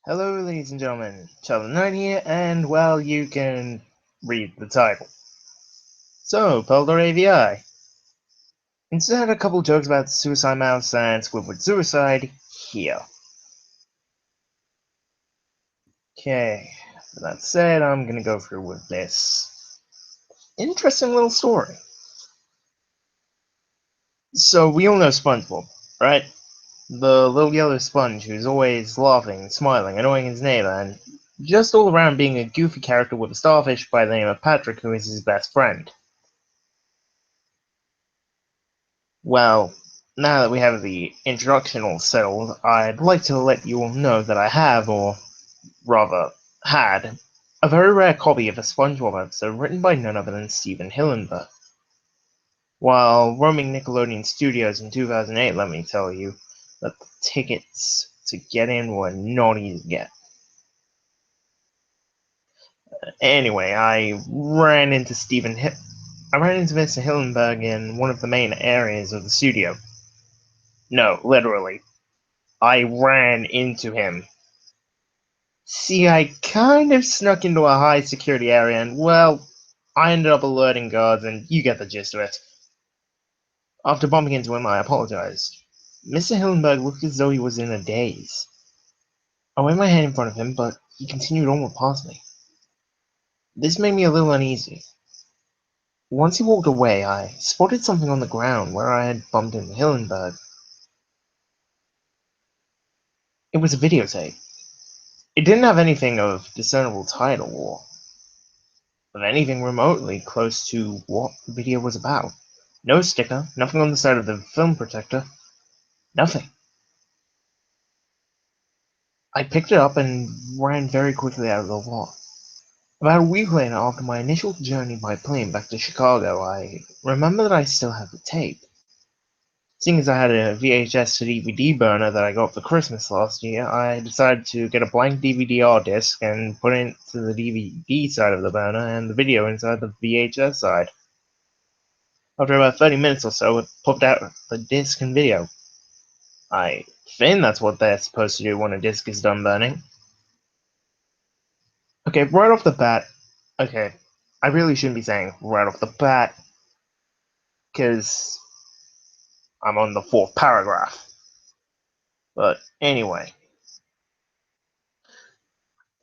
Hello, ladies and gentlemen. Charlie9 here, and well, you can read the title. So, Pearl.Avi. Instead, a couple jokes about Suicide Mouse and Squidward Suicide here. Okay, with that said, I'm gonna go through with this interesting little story. So, we all know SpongeBob, right? The little yellow sponge who's always laughing, smiling, annoying his neighbor, and just all around being a goofy character with a starfish by the name of Patrick who is his best friend. Well, now that we have the introduction all settled, I'd like to let you all know that I have, or rather, had, a very rare copy of a SpongeBob episode written by none other than Steven Hillenburg. While roaming Nickelodeon Studios in 2008, let me tell you that the tickets to get in were not easy to get. Anyway, I ran into Mr. Hillenburg in one of the main areas of the studio. No, literally. I ran into him. See, I kind of snuck into a high security area and, well, I ended up alerting guards and you get the gist of it. After bumping into him, I apologized. Mr. Hillenburg looked as though he was in a daze. I waved my hand in front of him, but he continued onward past me. This made me a little uneasy. Once he walked away, I spotted something on the ground where I had bumped into Hillenburg. It was a videotape. It didn't have anything of discernible title or of anything remotely close to what the video was about. No sticker, nothing on the side of the film protector, nothing. I picked it up and ran very quickly out of the lot. About a week later, after my initial journey by plane back to Chicago, I remember that I still had the tape. Seeing as I had a VHS to DVD burner that I got for Christmas last year, I decided to get a blank DVD-R disc and put it into the DVD side of the burner and the video inside the VHS side. After about 30 minutes or so, it popped out the disc and video. I think that's what they're supposed to do when a disc is done burning. Okay, right off the bat, okay, I really shouldn't be saying right off the bat, because I'm on the fourth paragraph. But anyway,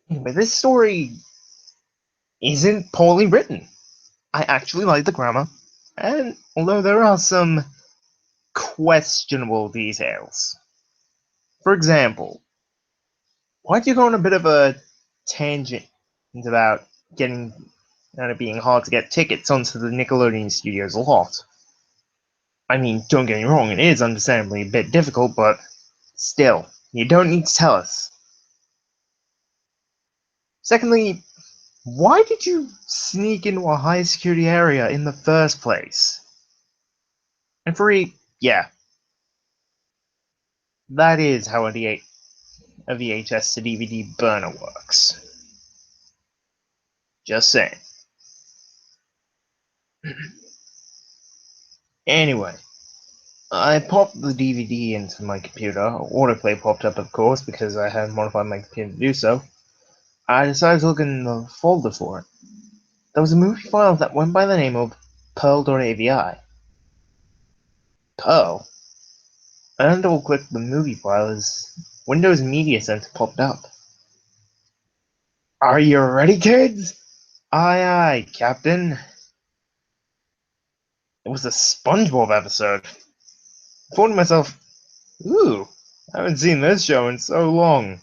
this story isn't poorly written. I actually like the grammar, and although there are some questionable details. For example, why'd you go on a bit of a tangent about getting and it being hard to get tickets onto the Nickelodeon Studios lot? I mean, don't get me wrong, it is understandably a bit difficult, but still, you don't need to tell us. Secondly, why did you sneak into a high security area in the first place? And three, yeah, that is how a VHS to DVD burner works. Just saying. Anyway, I popped the DVD into my computer. Autoplay popped up, of course, because I had modified my computer to do so. I decided to look in the folder for it. There was a movie file that went by the name of Pearl.Avi. Pearl? I then double-clicked the movie file as Windows Media Center popped up. Are you ready, kids? Aye, aye, Captain. It was a SpongeBob episode. I thought to myself, ooh, I haven't seen this show in so long.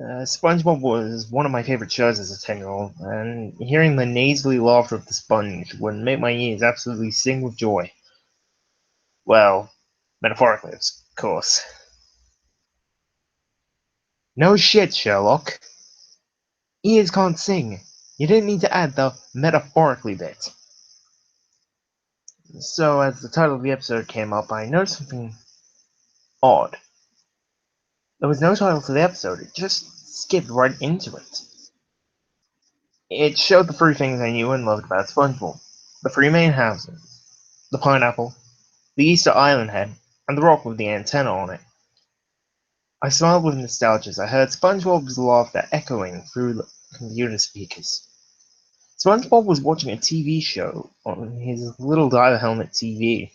SpongeBob was one of my favorite shows as a 10-year-old, and hearing the nasally laughter of the sponge would make my ears absolutely sing with joy. Well, metaphorically, of course. No shit, Sherlock. Ears can't sing. You didn't need to add the metaphorically bit. So, as the title of the episode came up, I noticed something odd. There was no title to the episode, it just skipped right into it. It showed the three things I knew and loved about SpongeBob: the three main houses, the pineapple, the Easter Island head, and the rock with the antenna on it. I smiled with nostalgia as I heard SpongeBob's laughter echoing through the computer speakers. SpongeBob was watching a TV show on his little dial helmet TV.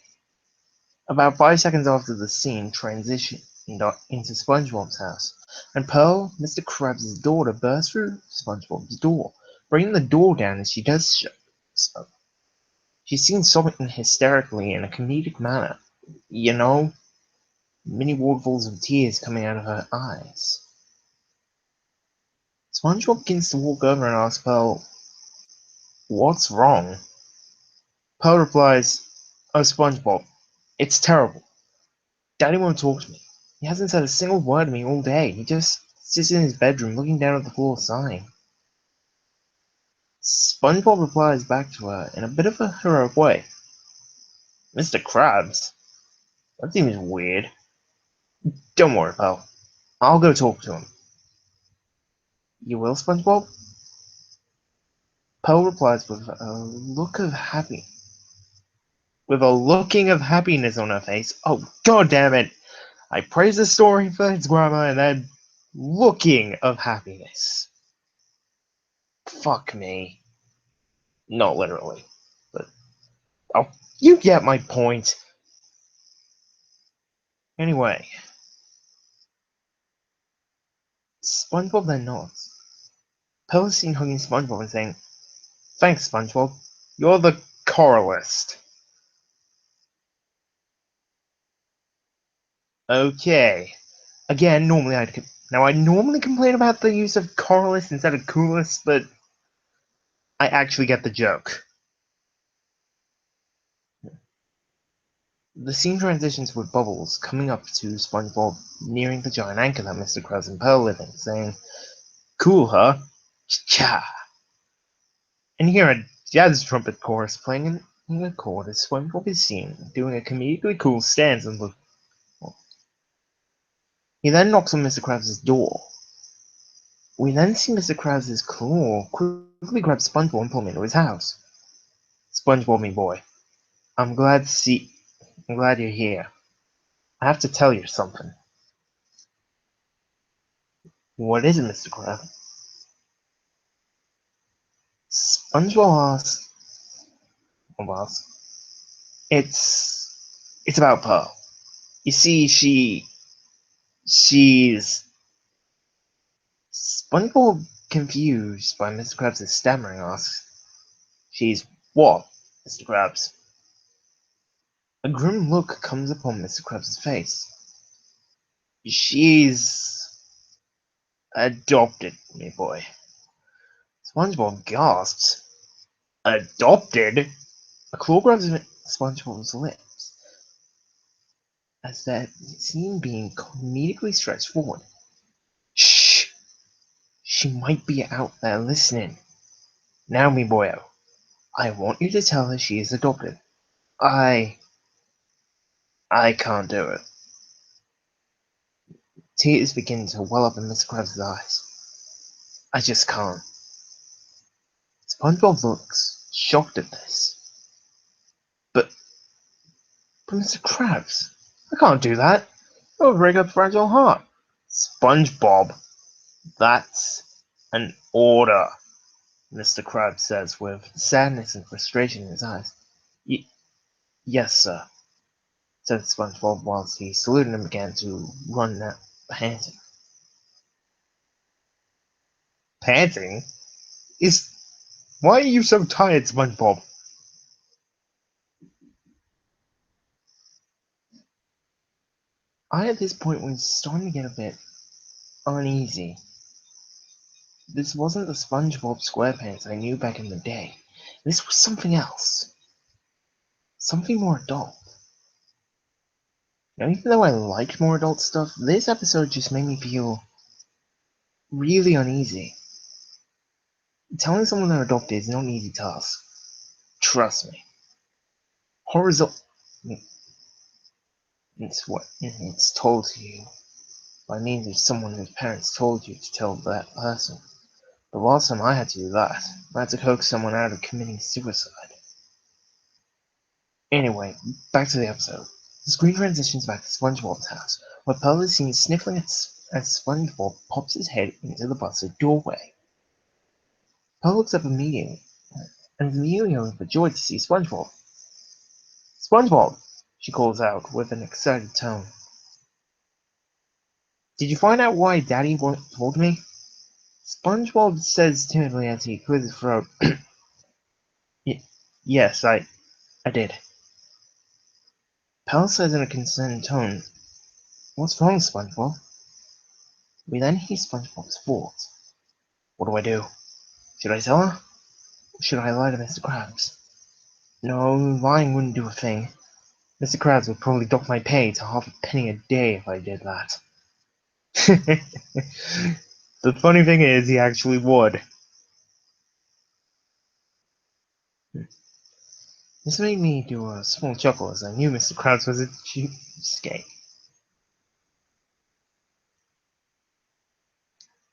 About 5 seconds after the scene transitioned into SpongeBob's house, and Pearl, Mr. Krabs' daughter, burst through SpongeBob's door, bringing the door down as she does so. She's seen sobbing hysterically in a comedic manner, you know, many waterfalls of tears coming out of her eyes. SpongeBob begins to walk over and asks Pearl, "What's wrong?" Pearl replies, "Oh, SpongeBob, it's terrible. Daddy won't talk to me. He hasn't said a single word to me all day. He just sits in his bedroom looking down at the floor sighing." SpongeBob replies back to her in a bit of a heroic way. "Mr. Krabs? That seems weird. Don't worry, pal. I'll go talk to him." "You will, SpongeBob?" Pearl replies with a looking of happiness on her face. Oh, god damn it! I praise the story for its grammar and then looking of happiness. Fuck me. Not literally, but oh, you get my point. Anyway, SpongeBob then nods. Pearl is seen hugging SpongeBob and saying, "Thanks, SpongeBob. You're the choralist." Okay. Again, I normally complain about the use of choralist instead of coolest, but I actually get the joke. The scene transitions with Bubbles coming up to SpongeBob nearing the giant anchor that Mr. Krabs and Pearl live in, saying, "Cool, huh? Cha!" And hear a jazz trumpet chorus playing in a chord as SpongeBob is seen doing a comedically cool stance and look. He then knocks on Mr. Krabs' door. We then see Mr. Krabs' claw quickly grab SpongeBob and pull him into his house. "SpongeBob, me boy, I'm glad you're here. I have to tell you something." "What is it, Mr. Krabs?" SpongeBob asks. It's about Pearl. You see, she's SpongeBob, confused by Mr. Krabs' stammering, asks, "She's what, Mr. Krabs?" A grim look comes upon Mr. Krabs' face. "She's adopted, me boy." SpongeBob gasps. "Adopted?" A claw grabs SpongeBob's lips as they're seen being comedically stretched forward. "Shh! She might be out there listening. Now, me boyo, I want you to tell her she is adopted." I can't do it." Tears begin to well up in Mr. Krabs' eyes. "I just can't." SpongeBob looks shocked at this. But, Mr. Krabs, I can't do that. That would break a fragile heart." "SpongeBob, that's an order," Mr. Krabs says with sadness and frustration in his eyes. Y- "Yes, sir," said SpongeBob whilst he saluted and began to run out, panting. "Panting? Is Why are you so tired, SpongeBob?" I at this point was starting to get a bit uneasy. This wasn't the SpongeBob SquarePants I knew back in the day. This was something else. Something more adult. Now, even though I liked more adult stuff, this episode just made me feel really uneasy. Telling someone they're adopted is not an easy task. Trust me. Horizontal. It's told to you by means of someone whose parents told you to tell that person. The last time I had to do that, I had to coax someone out of committing suicide. Anyway, back to the episode. The screen transitions back to SpongeBob's house, where Pearl is seen sniffling at as SpongeBob pops his head into the busted doorway. Pearl looks up immediately, and is immediately overjoyed to see SpongeBob. SpongeBob! She calls out with an excited tone. Did you find out why Daddy told me? SpongeBob says timidly as he clears his throat. Yes, I did. Pearl says in a concerned tone, What's wrong, SpongeBob? We then hear SpongeBob's thoughts. What do I do? Should I tell her? Or should I lie to Mr. Krabs? No, lying wouldn't do a thing. Mr. Krabs would probably dock my pay to half a penny a day if I did that. The funny thing is, he actually would. This made me do a small chuckle as I knew Mr. Krabs was a cheapskate.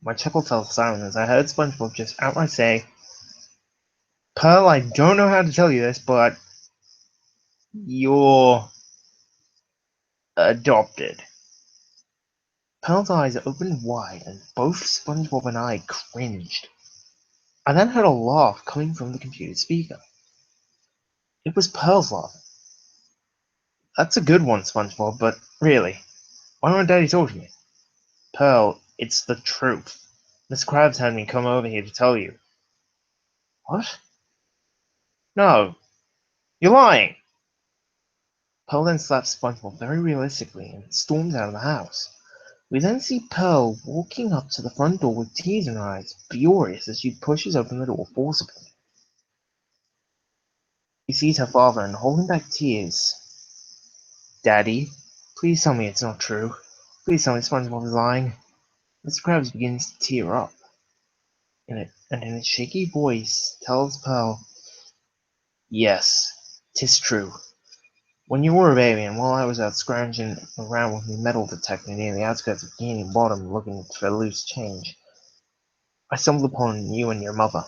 My chuckle fell silent as I heard SpongeBob just outright say, Pearl, I don't know how to tell you this, but you're adopted. Pearl's eyes opened wide, and both SpongeBob and I cringed. I then heard a laugh coming from the computer speaker. It was Pearl's laugh. That's a good one, SpongeBob, but really, why won't Daddy talk to me? Pearl, it's the truth. Miss Krabs had me come over here to tell you. What? No, you're lying! Pearl then slaps SpongeBob very realistically and storms out of the house. We then see Pearl walking up to the front door with tears in her eyes, furious as she pushes open the door forcibly. She sees her father and, holding back tears, Daddy, please tell me it's not true. Please tell me SpongeBob is lying. Mr. Krabs begins to tear up, and in a shaky voice tells Pearl, Yes, 'tis true. When you were a baby, and while I was out scrounging around with my metal detector near the outskirts of Bikini Bottom looking for loose change, I stumbled upon you and your mother,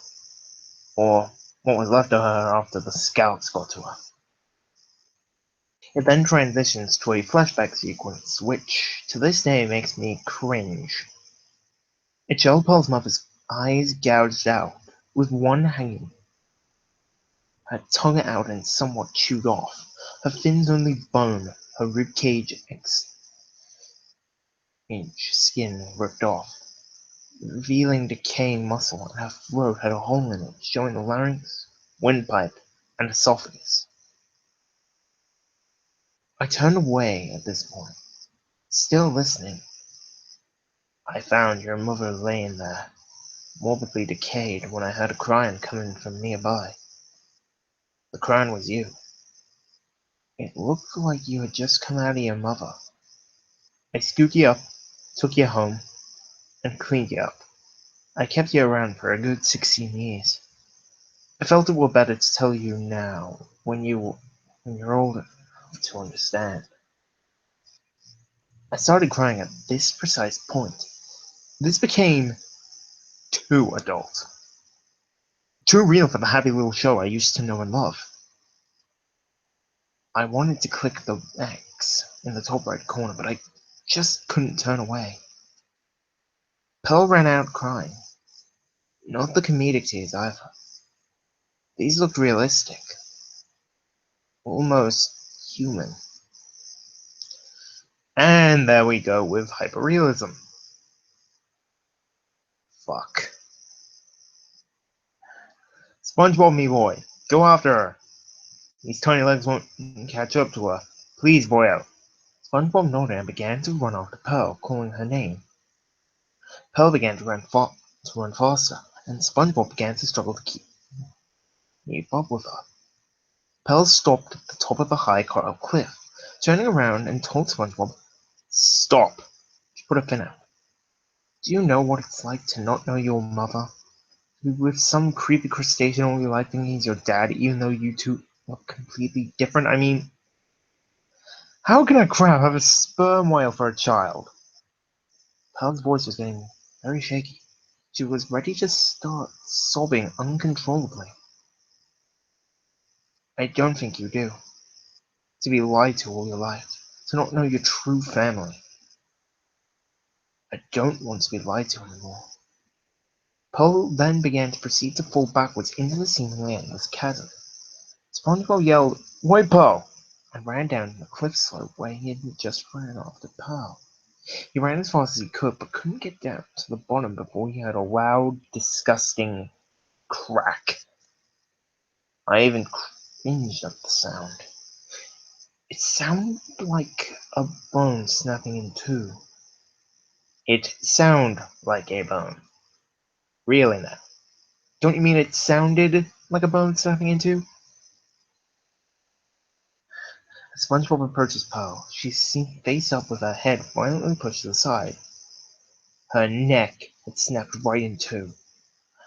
or what was left of her after the scouts got to her. It then transitions to a flashback sequence, which to this day makes me cringe. It showed Pearl's mother's eyes gouged out, with one hanging, her tongue out and somewhat chewed off, her fins only bone, her ribcage inch skin ripped off, revealing decaying muscle, and her throat had a hole in it, showing the larynx, windpipe, and esophagus. I turned away at this point, still listening. I found your mother laying there, morbidly decayed, when I heard a crying coming from nearby. The crying was you. It looked like you had just come out of your mother. I scooped you up, took you home, and cleaned you up. I kept you around for a good 16 years. I felt it were better to tell you now, when you're old enough to understand. I started crying at this precise point. This became too adult. Too real for the happy little show I used to know and love. I wanted to click the X in the top right corner, but I just couldn't turn away. Pearl ran out crying. Not the comedic tears either. These looked realistic. Almost human. And there we go with hyperrealism. Fuck. SpongeBob, me boy, go after her. These tiny legs won't catch up to her. Please, boyo. SpongeBob nodded and began to run after Pearl, calling her name. Pearl began to run faster, and SpongeBob began to struggle to keep up with her. Pearl stopped at the top of a high coral cliff, turning around and told SpongeBob, Stop! She put her fin out. Do you know what it's like to not know your mother? To be with some creepy crustacean all your life thinking he's your dad, even though you two look completely different? I mean, how can a crab have a sperm whale for a child? Pearl's voice was getting very shaky. She was ready to start sobbing uncontrollably. I don't think you do. To be lied to all your life. To not know your true family. I don't want to be lied to anymore. Pearl then began to proceed to fall backwards into the seemingly endless chasm. SpongeBob yelled, "Wait, Pearl!" and ran down the cliff slope where he had just ran after Pearl. He ran as fast as he could, but couldn't get down to the bottom before he heard a loud, disgusting crack. I even cringed at the sound. It sounded like a bone snapping in two. It sounded like a bone. Really now. Don't you mean it sounded like a bone snapping in two? As SpongeBob approaches Pearl, she's seen face up with her head violently pushed to the side. Her neck had snapped right in two.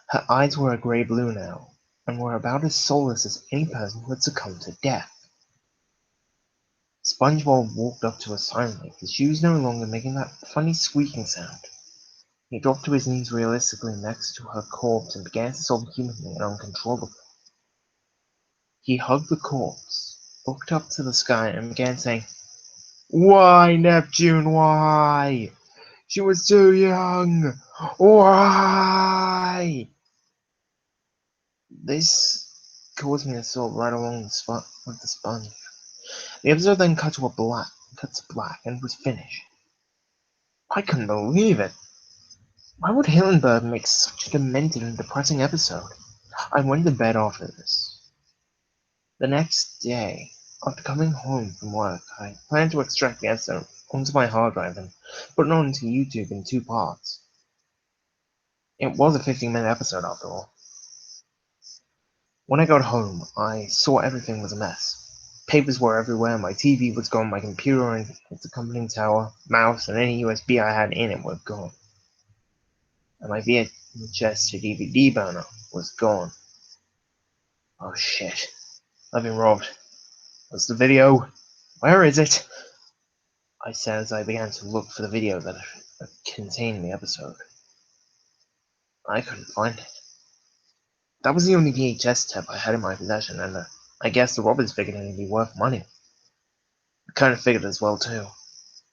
Her eyes were a grey-blue now, and were about as soulless as any person who had succumbed to death. SpongeBob walked up to her silently, his shoes no longer making that funny squeaking sound. He dropped to his knees realistically next to her corpse and began to sob humanly and uncontrollably. He hugged the corpse, looked up to the sky, and began saying, "Why, Neptune, why? She was too young. Why?" This caused me to sob right along the spot with the sponge. The episode then cut to black and was finished. I couldn't believe it. Why would Hillenburg make such a demented and depressing episode? I went to bed after this. The next day, after coming home from work, I planned to extract the episode onto my hard drive and put it onto YouTube in two parts. It was a 15-minute episode after all. When I got home, I saw everything was a mess. Papers were everywhere, my TV was gone, my computer and its accompanying tower, mouse, and any USB I had in it were gone. And my VHS to DVD burner was gone. Oh shit. I've been robbed. What's the video? Where is it? I said as I began to look for the video that contained the episode. I couldn't find it. That was the only VHS tape I had in my possession, and I guess the robbers figured it would be worth money. I kind of figured as well, too.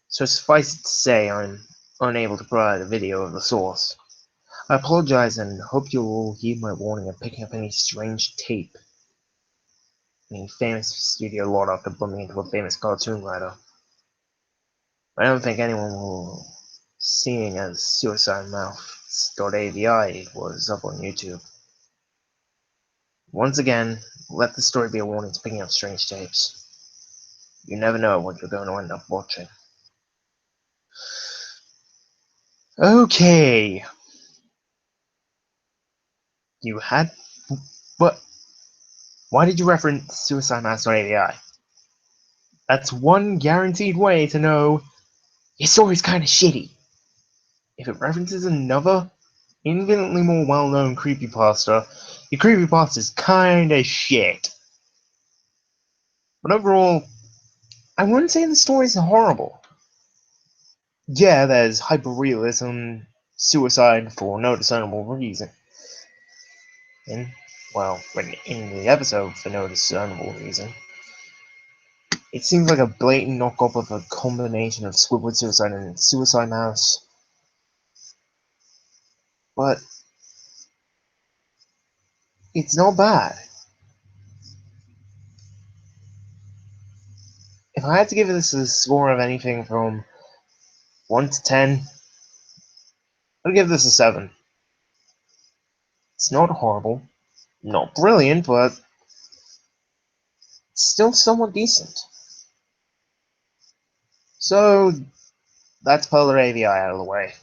So suffice it to say, I'm unable to provide a video of the source. I apologize and hope you'll all heed my warning of picking up any strange tape. Any famous studio lord after bumping into a famous cartoon writer. I don't think anyone will, seeing as Suicide Mouths.avi was up on YouTube. Once again, let the story be a warning to picking up strange tapes. You never know what you're going to end up watching. Okay. You had... But why did you reference Suicide Mouths.avi? That's one guaranteed way to know your story's kinda shitty. If it references another, infinitely more well-known creepypasta, your creepypasta's kinda shit. But overall, I wouldn't say the story's horrible. Yeah, there's hyperrealism, suicide for no discernible reason. And, well, when in the episode for no discernible reason. It seems like a blatant knockoff of a combination of Squidward Suicide and Suicide Mouse. But it's not bad. If I had to give this a score of anything from 1 to 10, I'd give this a 7. It's not horrible, not brilliant, but still somewhat decent. So, that's Pearl.Avi out of the way.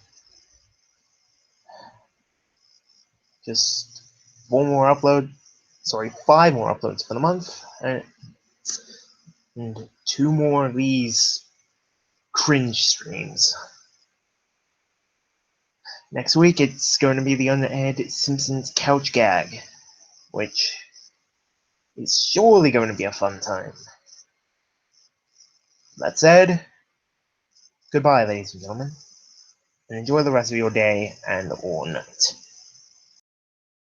Just 5 more uploads for the month, and 2 more of these cringe streams. Next week, it's going to be the unaired Simpsons couch gag, which is surely going to be a fun time. That said, goodbye, ladies and gentlemen, and enjoy the rest of your day and or night.